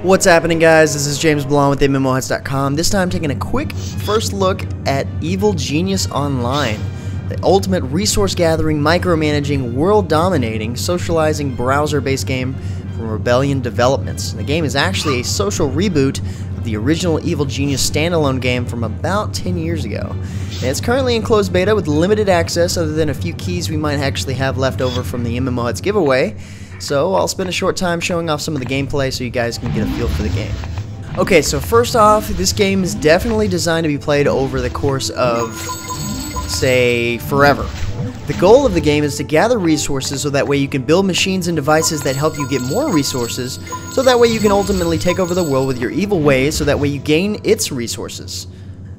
What's happening, guys? This is James Blonde with MMOHuts.com. This time taking a quick first look at Evil Genius Online, the ultimate resource gathering, micromanaging, world dominating, socializing browser-based game from Rebellion Developments. The game is actually a social reboot of the original Evil Genius standalone game from about 10 years ago. And it's currently in closed beta with limited access other than a few keys we might actually have left over from the MMOHuts giveaway. So I'll spend a short time showing off some of the gameplay so you guys can get a feel for the game. Okay, so first off, this game is definitely designed to be played over the course of, say, forever. The goal of the game is to gather resources so that way you can build machines and devices that help you get more resources, so that way you can ultimately take over the world with your evil ways so that way you gain its resources.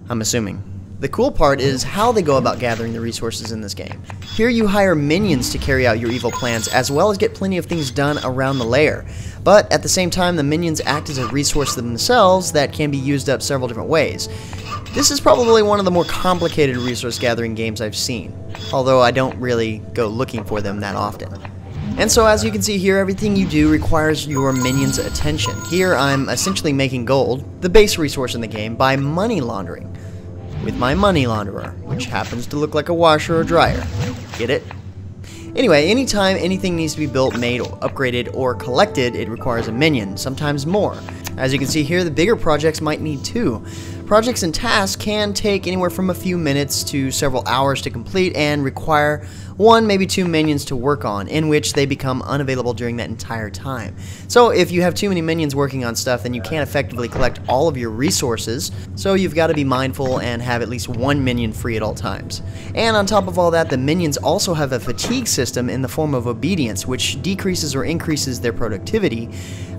I'm assuming. The cool part is how they go about gathering the resources in this game. Here you hire minions to carry out your evil plans, as well as get plenty of things done around the lair. But at the same time, the minions act as a resource themselves that can be used up several different ways. This is probably one of the more complicated resource gathering games I've seen, although I don't really go looking for them that often. And so as you can see here, everything you do requires your minions' attention. Here I'm essentially making gold, the base resource in the game, by money laundering with my money launderer, which happens to look like a washer or dryer. Get it? Anyway, anytime anything needs to be built, made, upgraded, or collected, it requires a minion, sometimes more. As you can see here, the bigger projects might need two. Projects and tasks can take anywhere from a few minutes to several hours to complete and require one, maybe two minions to work on, in which they become unavailable during that entire time. So if you have too many minions working on stuff, then you can't effectively collect all of your resources, so you've got to be mindful and have at least one minion free at all times. And on top of all that, the minions also have a fatigue system in the form of obedience, which decreases or increases their productivity.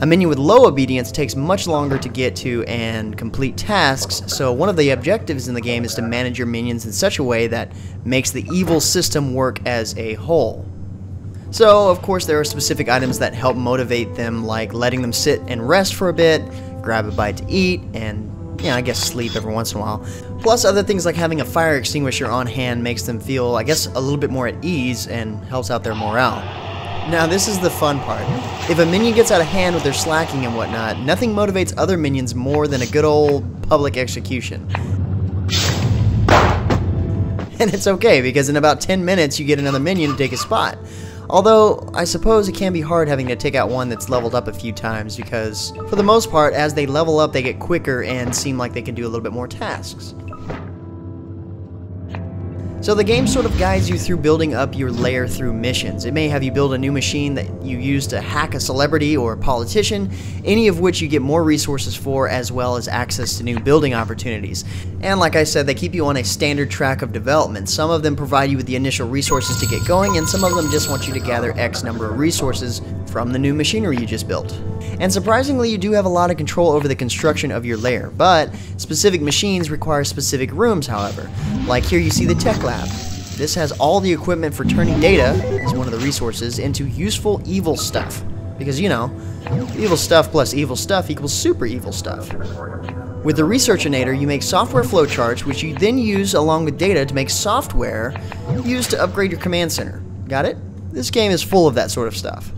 A minion with low obedience takes much longer to get to and complete tasks, so one of the objectives in the game is to manage your minions in such a way that makes the evil system work as a whole. So, of course, there are specific items that help motivate them, like letting them sit and rest for a bit, grab a bite to eat, and, I guess sleep every once in a while. Plus, other things like having a fire extinguisher on hand makes them feel, I guess, a little bit more at ease and helps out their morale. Now, this is the fun part. If a minion gets out of hand with their slacking and whatnot, nothing motivates other minions more than a good old public execution. And it's okay, because in about 10 minutes you get another minion to take a spot. Although, I suppose it can be hard having to take out one that's leveled up a few times, because, for the most part, as they level up they get quicker and seem like they can do a little bit more tasks. So the game sort of guides you through building up your lair through missions. It may have you build a new machine that you use to hack a celebrity or a politician, any of which you get more resources for, as well as access to new building opportunities. And like I said, they keep you on a standard track of development. Some of them provide you with the initial resources to get going, and some of them just want you to gather X number of resources from the new machinery you just built. And surprisingly, you do have a lot of control over the construction of your lair, but specific machines require specific rooms, however. Like here you see the tech lab. This has all the equipment for turning data, as one of the resources, into useful evil stuff. Because, evil stuff plus evil stuff equals super evil stuff. With the Researchinator, you make software flowcharts, which you then use along with data to make software used to upgrade your command center. Got it? This game is full of that sort of stuff.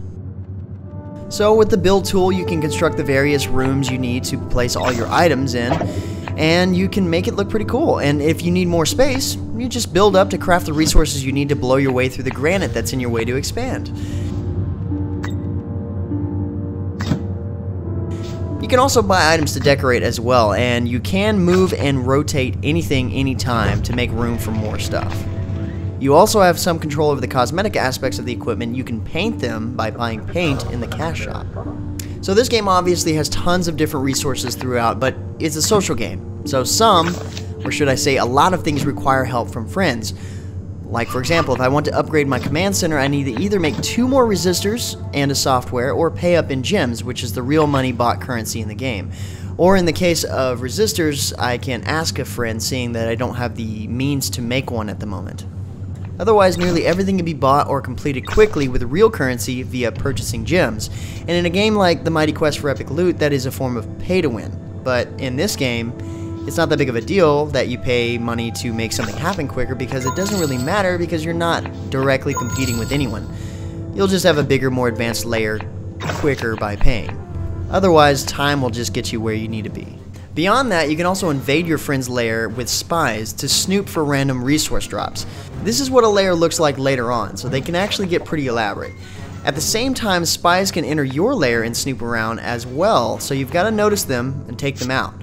So with the build tool, you can construct the various rooms you need to place all your items in, and you can make it look pretty cool. And if you need more space, you just build up to craft the resources you need to blow your way through the granite that's in your way to expand. You can also buy items to decorate as well, and you can move and rotate anything anytime to make room for more stuff. You also have some control over the cosmetic aspects of the equipment. You can paint them by buying paint in the cash shop. So this game obviously has tons of different resources throughout, but it's a social game. So some, or should I say a lot of things, require help from friends. Like for example, if I want to upgrade my command center, I need to either make 2 more resistors and a software, or pay up in gems, which is the real money bought currency in the game. Or in the case of resistors, I can ask a friend, seeing that I don't have the means to make one at the moment. Otherwise, nearly everything can be bought or completed quickly with real currency via purchasing gems. And in a game like the Mighty Quest for Epic Loot, that is a form of pay to win. But in this game, it's not that big of a deal that you pay money to make something happen quicker, because it doesn't really matter, because you're not directly competing with anyone. You'll just have a bigger, more advanced layer quicker by paying. Otherwise, time will just get you where you need to be. Beyond that, you can also invade your friend's lair with spies to snoop for random resource drops. This is what a lair looks like later on, so they can actually get pretty elaborate. At the same time, spies can enter your lair and snoop around as well, so you've got to notice them and take them out.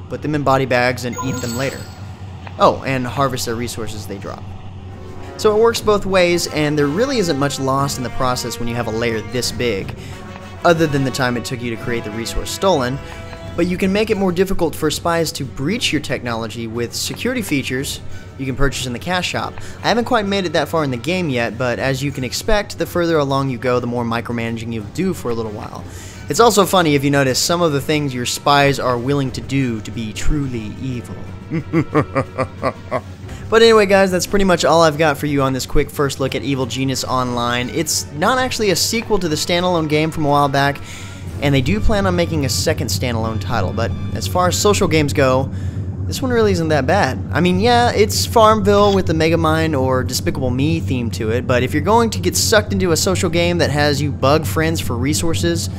Put them in body bags and eat them later. Oh, and harvest their resources they drop. So it works both ways, and there really isn't much lost in the process when you have a lair this big, other than the time it took you to create the resource stolen. But you can make it more difficult for spies to breach your technology with security features you can purchase in the cash shop. I haven't quite made it that far in the game yet, but as you can expect, the further along you go, the more micromanaging you'll do for a little while. It's also funny if you notice some of the things your spies are willing to do to be truly evil. But anyway guys, that's pretty much all I've got for you on this quick first look at Evil Genius Online. It's not actually a sequel to the standalone game from a while back, and they do plan on making a second standalone title, but as far as social games go, this one really isn't that bad. I mean, yeah, it's Farmville with the Megamind or Despicable Me theme to it, but if you're going to get sucked into a social game that has you bug friends for resources,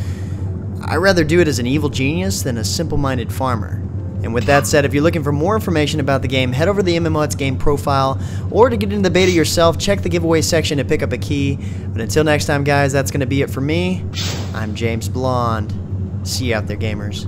I'd rather do it as an evil genius than a simple-minded farmer. And with that said, if you're looking for more information about the game, head over to the MMOHuts game profile, or to get into the beta yourself, check the giveaway section to pick up a key. But until next time guys, that's going to be it for me. I'm James Blonde. See you out there, gamers.